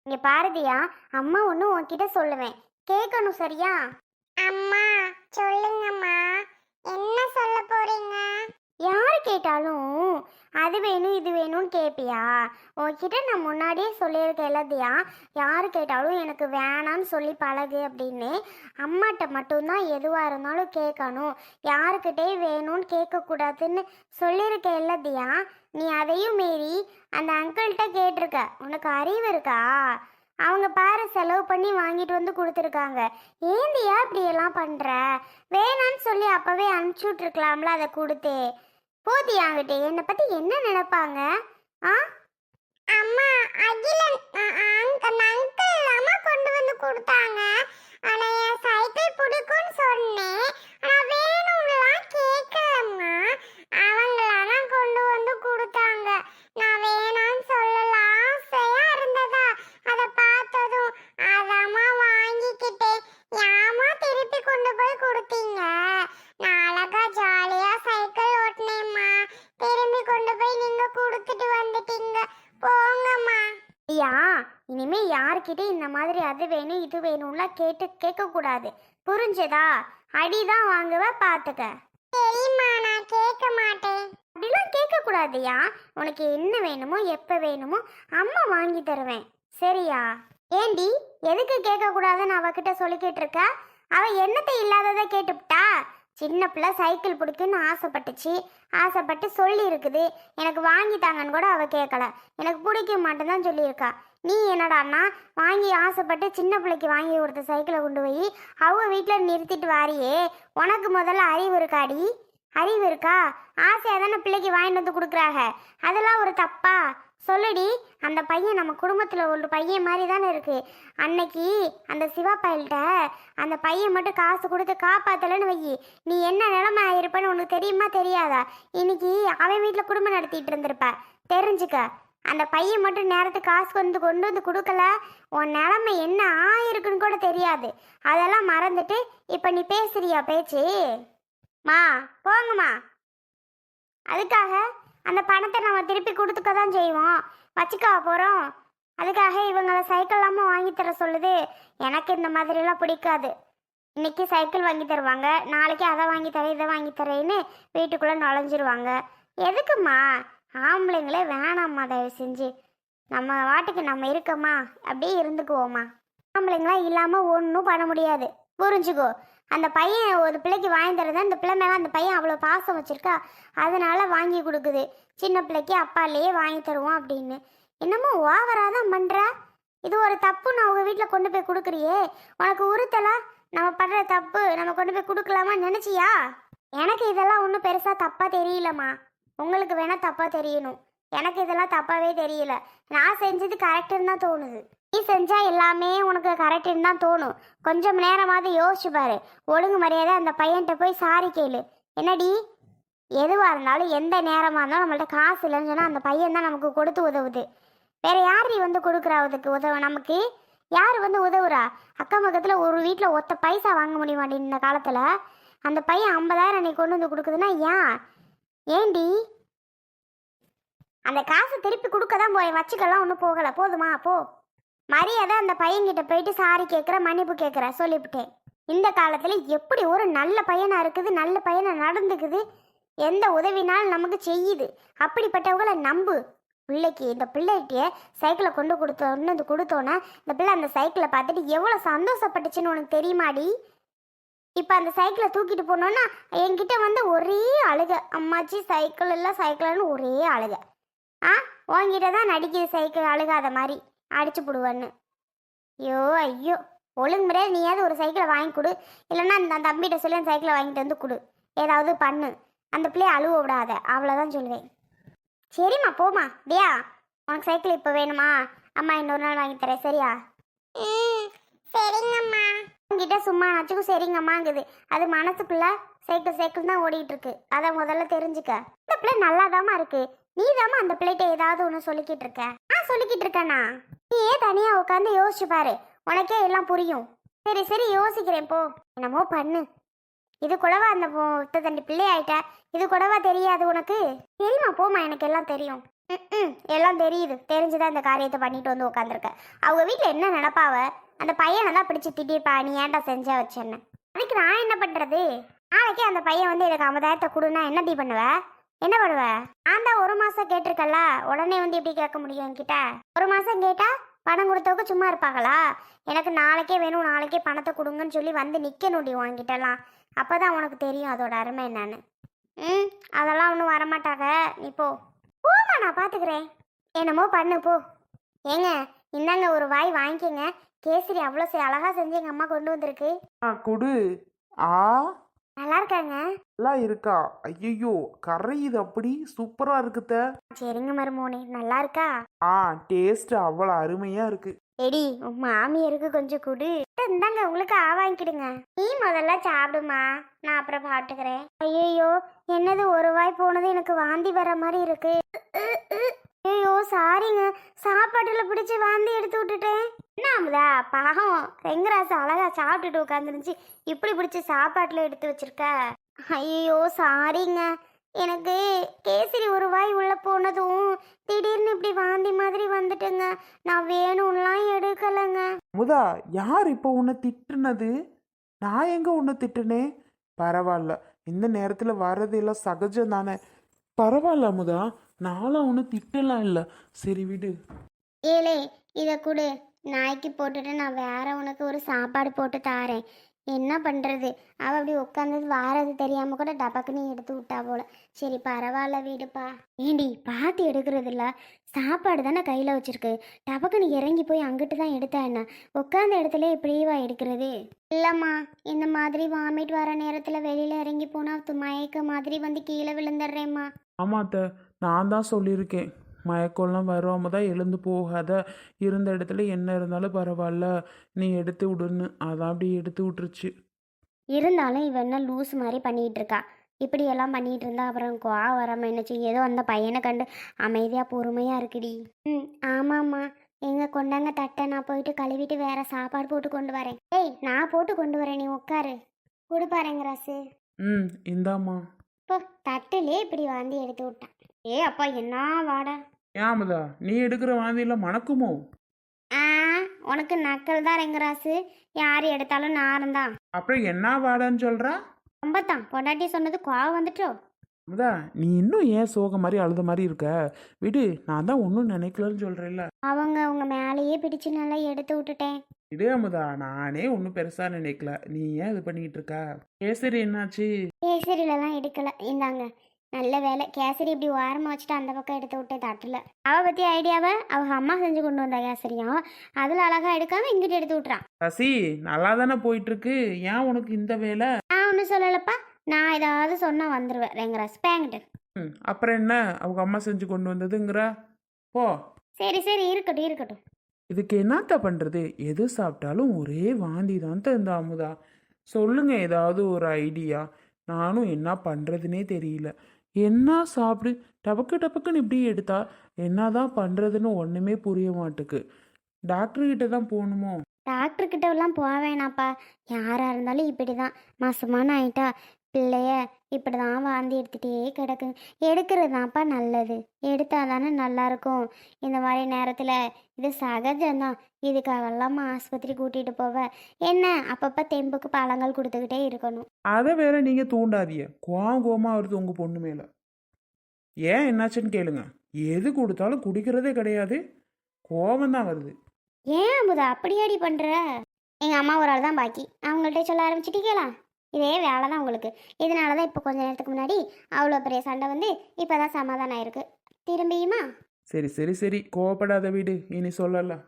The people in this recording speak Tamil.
இங்க பாரதியா, அம்மா ஒன்று உன்கிட்ட சொல்லுவேன், கேட்கணும் சரியா? அம்மா சொல்லுங்கம்மா, என்ன சொல்ல போறீங்க? யார் கேட்டாலும் அது வேணும் இது வேணும்னு கேட்பியா? உன்கிட்ட நான் முன்னாடியே சொல்லியிருக்கேன் இல்லதியா, யார் கேட்டாலும் எனக்கு வேணான்னு சொல்லி பழகு அப்படின்னு. அம்மாட்ட மட்டும்தான் எதுவாக இருந்தாலும் கேட்கணும், யாருக்கிட்டே வேணும்னு கேட்கக்கூடாதுன்னு சொல்லியிருக்கேன் இல்லதியா. நீ அதையும் மீறி அந்த அங்கிள்கிட்ட கேட்டிருக்க. உனக்கு அறிவு இருக்கா? அவங்க பாரு செலவு பண்ணி வாங்கிட்டு வந்து கொடுத்துருக்காங்க. ஏந்தியா இப்படியெல்லாம் பண்ணுற? வேணான்னு சொல்லி அப்போவே அனுப்பிச்சி விட்ருக்கலாம்ல அதை கொடுத்தே. போதியாங்கிட்டே என்னை பற்றி என்ன நினைப்பாங்க? ஆ அம்மா, அகிலன் அந்த அங்கிள் அம்மா கொண்டு வந்து கொடுத்தாங்க. ஆனா என் சைக்கிள் பிடிக்கும்னு சொன்னேன். ஆனா வேணும்லாம் கேட்கலம்மா. அவங்களாம் கொண்டு வந்து கொடுத்தாங்க. நான் வேணான்னு சொல்லலாம் ஆசையா இருந்ததா, அதை பார்த்ததும் அதம்மா வாங்கிக்கிட்டேன். ஏமா திருப்பி கொண்டு போய் கொடுத்தீங்க? நான் அழகா ஜாலியா சைக்கிள் ஓட்டினேம்மா. திரும்பி கொண்டு போய் நீங்க கொடுத்துட்டு வந்துட்டீங்க. போங்கம்மா. ஐயா, இனிமே யார்கிட்ட இந்த மாதிரி அது வேணும் இது வேணும்லாம் கேட்கக்கூடாது, புரிஞ்சதா? அடிதான் வாங்குவ, பார்த்துக்க. சரிம்மா, நான் கேட்க மாட்டேன். அப்படிலாம் கேட்கக்கூடாதுயா. உனக்கு என்ன வேணுமோ எப்போ வேணுமோ அம்மா வாங்கி தருவேன், சரியா? ஏண்டி எதுக்கு கேட்கக்கூடாதுன்னு அவகிட்ட சொல்லிக்கிட்டு இருக்க? அவ என்னத்தை இல்லாததை கேட்டுவிட்டா. சின்ன பிள்ளை சைக்கிள் பிடிக்குன்னு ஆசைப்பட்டு சொல்லி இருக்குது. எனக்கு வாங்கி தாங்கன்னு கூட அவள் கேட்கல, எனக்கு பிடிக்க மாட்டேன்னு சொல்லியிருக்கா. நீ என்னடான்னா வாங்கி ஆசைப்பட்டு சின்ன பிள்ளைக்கு வாங்கி கொடுத்த சைக்கிளை கொண்டு போய் அவங்க வீட்டில் நிறுத்திட்டு வாரியே. உனக்கு முதல்ல அறிவு இருக்காடி? அறிவு இருக்கா? ஆசையாக தானே பிள்ளைக்கு வாங்கிட்டு வந்து கொடுக்குறாங்க, அதெல்லாம் ஒரு தப்பா? சொல்லுடி. அந்த பையன் நம்ம குடும்பத்தில் ஒரு பையன் மாதிரி தானே இருக்குது. அன்னைக்கு அந்த சிவா பையல்கிட்ட அந்த பையன் மட்டும் காசு கொடுத்து காப்பாற்றலைன்னு வை, நீ என்ன நிலைமை ஆயிருப்பேன்னு உனக்கு தெரியுமா தெரியாதா? இன்னைக்கு அவன் வீட்டில் குடும்பம் நடத்திட்டு இருந்திருப்ப, தெரிஞ்சுக்க. அந்த பையன் மட்டும் நேரத்துக்கு காசு கொண்டு வந்து கொடுக்கல, உன் நிலைமை என்ன ஆயிருக்குன்னு கூட தெரியாது. அதெல்லாம் மறந்துட்டு இப்போ நீ பேசுறியா பேச்சு? மா போங்கம்மா. அதுக்காக அந்த பணத்தை நம்ம திருப்பி கொடுத்துக்க தான் செய்வோம், வச்சுக்கா போகிறோம். அதுக்காக இவங்களை சைக்கிள் இல்லாமல் வாங்கி தர சொல்லுது. எனக்கு இந்த மாதிரிலாம் பிடிக்காது. இன்னைக்கு சைக்கிள் வாங்கி தருவாங்க, நாளைக்கு அதை வாங்கி தரேன் இதை வாங்கி தரேன்னு வீட்டுக்குள்ளே நுழைஞ்சிருவாங்க. எதுக்குமா? ஆம்பளைங்களே வேணாம்மா, தயவு செஞ்சு. நம்ம வாட்டுக்கு நம்ம இருக்கோமா அப்படியே இருந்துக்குவோம்மா. ஆம்பளைங்களாம் இல்லாமல் ஒன்றும் பண்ண முடியாது, புரிஞ்சுக்கோ. அந்த பையன் ஒரு பிள்ளைக்கு வாங்கி தரது, அந்த பிள்ளை மேலே அந்த பையன் அவ்வளோ பாசம் வச்சுருக்கா, அதனால வாங்கி கொடுக்குது. சின்ன பிள்ளைக்கு அப்பாலேயே வாங்கி தருவோம் அப்படின்னு. என்னமோ ஓவராக தான் பண்ணுற. இது ஒரு தப்புன்னு அவங்க வீட்டில் கொண்டு போய் கொடுக்குறியே, உனக்கு உறுத்தலா? நம்ம பண்ணுற தப்பு நம்ம கொண்டு போய் கொடுக்கலாமா நினச்சியா? எனக்கு இதெல்லாம் ஒன்றும் பெருசாக தப்பாக தெரியலம்மா. உங்களுக்கு வேணால் தப்பாக தெரியணும், எனக்கு இதெல்லாம் தப்பாகவே தெரியல. நான் செஞ்சது கரெக்டுன்னு தான் தோணுது. நீ செஞ்சா எல்லாமே உனக்கு கரெக்டுன்னு தான் தோணும். கொஞ்சம் நேரமாவது யோசிச்சு பாரு. ஒழுங்கு மரியாதை அந்த பையன்கிட்ட போய் சாரி கேளு. என்னடி? எதுவாக இருந்தாலும் எந்த நேரமாக இருந்தாலும் நம்மள்ட்ட காசு இல்லைன்னு சொன்னால் அந்த பையன் தான் நமக்கு கொடுத்து உதவுது. வேற யார் நீ வந்து கொடுக்குறாவதுக்கு உதவ? நமக்கு யார் வந்து உதவுறா? அக்கம் பக்கத்தில் ஒரு வீட்டில் ஒத்த பைசா வாங்க முடியுமாடி இந்த காலத்தில்? அந்த பையன் 50,000 நீ கொண்டு வந்து கொடுக்குதுன்னா ஏண்டி? அந்த காசை திருப்பி கொடுக்க தான் போய், வச்சுக்கலாம் ஒன்றும் போகலை. போதுமா? போ. மரியாதை அந்த பையன்கிட்ட போயிட்டு சாரி கேட்குற, மன்னிப்பு கேட்குற சொல்லிவிட்டேன். இந்த காலத்தில் எப்படி ஒரு நல்ல பையனாக இருக்குது, நல்ல பையனை நடந்துக்குது, எந்த உதவினாலும் நமக்கு செய்யுது. அப்படிப்பட்டவங்களை நம்பு. பிள்ளைக்கு இந்த பிள்ளைகிட்டே சைக்கிளை கொண்டு கொடுத்தோன்னே இந்த பிள்ளை அந்த சைக்கிளை பார்த்துட்டு எவ்வளோ சந்தோஷப்பட்டுச்சுன்னு உனக்கு தெரியுமாடி? இப்போ அந்த சைக்கிளை தூக்கிட்டு போனோன்னா என்கிட்ட வந்து ஒரே அழுக, அம்மாச்சி சைக்கிள் இல்லை சைக்கிள்னு ஒரே அழுக. உன்கிட்ட தான் நடிக்குது சைக்கிள் அழுகாத மாதிரி, அடிச்சு போடுவேன்னு. ஐயோ, ஒழுங்கு முறையாக நீயாவது ஒரு சைக்கிளை வாங்கி கொடு, இல்லைன்னா அந்த தம்பிகிட்ட சொல்லி அந்த சைக்கிளை வாங்கிட்டு வந்து கொடு. ஏதாவது பண்ணு, அந்த பிள்ளைய அழுவ விடாத, அவ்வளோதான் சொல்லுவேன். சரிம்மா போமா. தியா, உனக்கு சைக்கிள் இப்போ வேணுமா? அம்மா இன்னொரு நாள் வாங்கி தரேன், சரியா? சரிங்கம்மா. உங்ககிட்ட சும்மா நச்சுக்கும் சரிங்கம்மாங்குது, அது மனசுக்குள்ள சைக்கிள் தான் ஓடிட்டு இருக்கு. அதை முதல்ல தெரிஞ்சுக்க. இந்த பிள்ளை நல்லாதாம்மா இருக்கு, நீ தாம்மா அந்த பிள்ளைகிட்ட ஏதாவது ஒன்று சொல்லிக்கிட்டு இருக்க. சொல்லிக்கிட்டு இருக்கேண்ணா, நீயே தனியாக உட்காந்து யோசிச்சு பாரு, உனக்கே எல்லாம் புரியும். சரி யோசிக்கிறேன், போ. என்னமோ பண்ணு. இது கூடவா அந்த தண்டி பிள்ளை ஆயிட்ட? இது கூடவா தெரியாது உனக்கு? தெரியுமா? போமா, எனக்கு எல்லாம் தெரியும். ம் எல்லாம் தெரியுது, தெரிஞ்சுதான் இந்த காரியத்தை பண்ணிட்டு வந்து உட்காந்துருக்க. அவங்க வீட்டில் என்ன நினப்பாவ? அந்த பையனை தான் பிடிச்சி திட்டிருப்பா, நீ ஏன்டா செஞ்சா வச்சேன்னு. அதுக்கு நான் என்ன பண்ணுறது? நாளைக்கு அந்த பையன் வந்து எனக்கு 50,000 கொடுன்னா என்ன டீ பண்ணுவ? என்ன பண்ணுவ? நான் தான் 1 மாதம் கேட்டிருக்கல, உடனே வந்து இப்படி கேட்க முடியும் என்கிட்ட? 1 மாதம் கேட்டா பணம் கொடுத்தவங்க சும்மா இருப்பாங்களா? எனக்கு நாளைக்கே வேணும், நாளைக்கே பணத்தை கொடுங்கன்னு சொல்லி வந்து நிற்கணும்டி வாங்கிட்டலாம். அப்போ தான் உனக்கு தெரியும் அதோட அருமை என்னன்னு. அதெல்லாம் ஒன்றும் வரமாட்டாங்க, நீ போ. போமா, நான் பார்த்துக்கிறேன். என்னமோ பண்ணு போ. ஏங்க, இந்தாங்க ஒரு வாய் வாங்கிக்கோங்க. கேசரி அவ்வளோ அழகாக செஞ்சு எங்கள் அம்மா கொண்டு வந்திருக்கு. கொடு. ஆ, நல்லா இருக்காங்க. நல்லா இருக்கா? ஐயோ, கரையுது அப்படி சூப்பரா இருக்குத்த. சரிங்க மருமோனே, நல்லா இருக்கா? டேஸ்ட் அவ்வளோ அருமையா இருக்கு. எடி, உன் மாமியாருக்கு கொஞ்சம் கொடு. இந்தாங்க உங்களுக்கு வாங்கிக்கிடுங்க. நீ முதல்ல சாப்பிடுமா, நான் அப்புறம் பாட்டுக்கிறேன். ஐயோ, என்னது ஒரு வாய் போனது எனக்கு வாந்தி வர மாதிரி இருக்கு. ஐயோ சாரிங்க, சாப்பாட்டுல பிடிச்சி வாந்தி எடுத்து விட்டுட்டேன். என்னாமுதா பாவம், ரெங்கராசு அழகா சாப்பிட்டுட்டு உட்காந்துருந்துச்சு, இப்படி பிடிச்சி சாப்பாட்டுல எடுத்து வச்சிருக்க. ஐயோ சாரிங்க, எனக்கு கேசரி ஒரு வாய் உள்ள போனதும் திடீர்னு இப்படி வாந்தி மாதிரி வந்துட்டுங்க. நான் வேணும்லாம் எடுக்கலைங்க. முதா, யார் இப்போ உன்னை திட்டுனது? நான் எங்க உன்னை திட்டுனேன்? பரவாயில்ல, இந்த நேரத்துல வர்றது எல்லாம் சகஜம் தானே. பரவாயில்ல முதா, நானும் ஒன்றும் திட்டலாம் இல்லை. சரி விடு. ஏலே, இதை கொடு, நாய்க்கு போட்டுட்டு நான் வேற உனக்கு ஒரு சாப்பாடு போட்டு தாரேன். என்ன பண்ணுறது, அவள் அப்படி உட்காந்தது வாரது தெரியாமல் கூட டபக்குன்னு எடுத்து விட்டா போல. சரி பரவாயில்ல வீடுப்பா. ஏண்டி பார்த்து எடுக்கிறது இல்லை, சாப்பாடு தானே கையில் வச்சிருக்கு, டபக்குன்னு இறங்கி போய் அங்கிட்டு தான் எடுத்தா என்ன? உட்காந்த இடத்துல எப்படிவா எடுக்கிறது? இல்லைம்மா, இந்த மாதிரி வாமிட் வர நேரத்தில் வெளியில் இறங்கி போனால் மயக்க மாதிரி வந்து கீழே விழுந்துடுறேம்மா. ஆமாத்த, நான் தான் சொல்லியிருக்கேன், மயக்கம்லாம் வராம தான் எழுந்து போகாத, இருந்த இடத்துல என்ன இருந்தாலும் பரவாயில்ல, நீ எடுத்து விடுன்னு. அதான் அப்படி எடுத்து விட்டுருச்சு. இருந்தாலும் இவன் என்ன லூஸ் மாதிரி பண்ணிகிட்டு இருக்கா. இப்படியெல்லாம் பண்ணிகிட்டு இருந்தா அப்புறம் கோவம் வராமல் என்ன செய்யும்? ஏதோ அந்த பையனை கண்டு அமைதியாக பொறுமையாக இருக்குடி. ஆமாம்மா, எங்கே கொண்டாங்க தட்டை, நான் போயிட்டு கழுவிட்டு வேற சாப்பாடு போட்டு கொண்டு வரேன். ஏய், நான் போட்டு கொண்டு வரேன், நீ உட்காரு. கொடுப்பாருங்க ராசு. இந்தாம்மா. இப்போ தட்டுலே இப்படி வாந்தி எடுத்து விட்டான். ஏ அப்பா, என்ன வாடா. ஏமதா, நீ எடுக்கிற வாந்தியில் மணக்குமோ? உனக்கு நக்கல் தான் ரெங்கராசு, யார் எடுத்தாலும் நாரும் தான். அப்புறம் என்ன வாடான்னு சொல்கிறா? ரொம்ப தான் பொண்டாட்டி சொன்னது கோவம் வந்துட்டோ. அமுதா, நீ இன்னும் ஏன் சோக மாதிரி அழுத மாதிரி இருக்க? விடு, நான் தான் ஒன்றும் நினைக்கலன்னு சொல்கிறேன்ல. அவங்க மேலேயே பிடிச்சு நல்லா எடுத்து விட்டுட்டேன். விடு அமுதா, நானே ஒன்றும் பெருசாக நினைக்கல, நீ ஏன் இது பண்ணிக்கிட்டு இருக்க? கேசரி என்னாச்சு? கேசரியிலலாம் எடுக்கல, இந்தாங்க. நல்ல வேலை, கேசரி இப்படி ஓரமாக வச்சுட்டு அந்த பக்கம் எடுத்து விட்டேன் தட்டில். அவள் பற்றி ஐடியாவை அவங்க அம்மா செஞ்சு கொண்டு வந்த கேசரியும் அதில் அழகாக எடுக்காமல் இங்கிட்டு எடுத்து விட்றான். சசி, நல்லா தானே போயிட்டுருக்கு, ஏன் உனக்கு இந்த வேலை? நான் ஒன்றும் சொல்லலப்பா, நான் ஏதாவது சொன்னால் வந்துடுவேன் ரெங்கராஸ் பேங்கிட்டு. அப்புறம் என்ன அவங்க அம்மா செஞ்சு கொண்டு வந்ததுங்கிற? போ. சரி சரி, இருக்கட்டும் இருக்கட்டும். இதுக்கு என்னத்த பண்ணுறது? எது சாப்பிட்டாலும் ஒரே வாந்தி தான் இந்த அமுதா. சொல்லுங்க ஏதாவது ஒரு ஐடியா. நானும் என்ன பண்ணுறதுனே தெரியல. என்ன சாப்பிடு, டபக்கு டபக்குன்னு இப்படி எடுத்தா என்னதான் பண்ணுறதுன்னு ஒன்றுமே புரிய மாட்டுக்கு. டாக்டர்கிட்ட தான் போகணுமோ? டாக்டர்கிட்டலாம் போக வேணாப்பா, யாராக இருந்தாலும் இப்படி தான். மாசமான ஆயிட்டா பிள்ளைய இப்படி தான் வாந்தி எடுத்துகிட்டே கிடக்கு. எடுக்கிறது தான்ப்பா நல்லது, எடுத்தால் தானே நல்லாயிருக்கும். இந்த மாதிரி நேரத்தில் இது சகஜம்தான், இதுக்காகலாம் ஆஸ்பத்திரி கூட்டிகிட்டு போவ என்ன? அப்பப்போ தெம்புக்கு பழங்கள் கொடுத்துக்கிட்டே இருக்கணும். அதை வேற நீங்கள் தூண்டாதீங்க, கோவமா வருது உங்கள் பொண்ணு மேலே. ஏன் என்னாச்சுன்னு கேளுங்க. எது கொடுத்தாலும் குடிக்கிறதே கிடையாது, கோவம் தான் வருது. ஏன் அமுதா அப்படியாடி பண்ணுற? எங்கள் அம்மா ஒரு ஆள் தான் பாக்கி, அவங்கள்ட்ட சொல்ல ஆரம்பிச்சிட்டீங்களா? இதே வேலை தான் உங்களுக்கு. இதனால தான் இப்போ கொஞ்ச நேரத்துக்கு முன்னாடி அவ்வளோ பெரிய சண்டை வந்து இப்போ தான் சமாதானம் ஆயிருக்கு. திரும்பியுமா? சரி சரி சரி, கோவப்படாத வீடு, இனி சொல்லலாம்.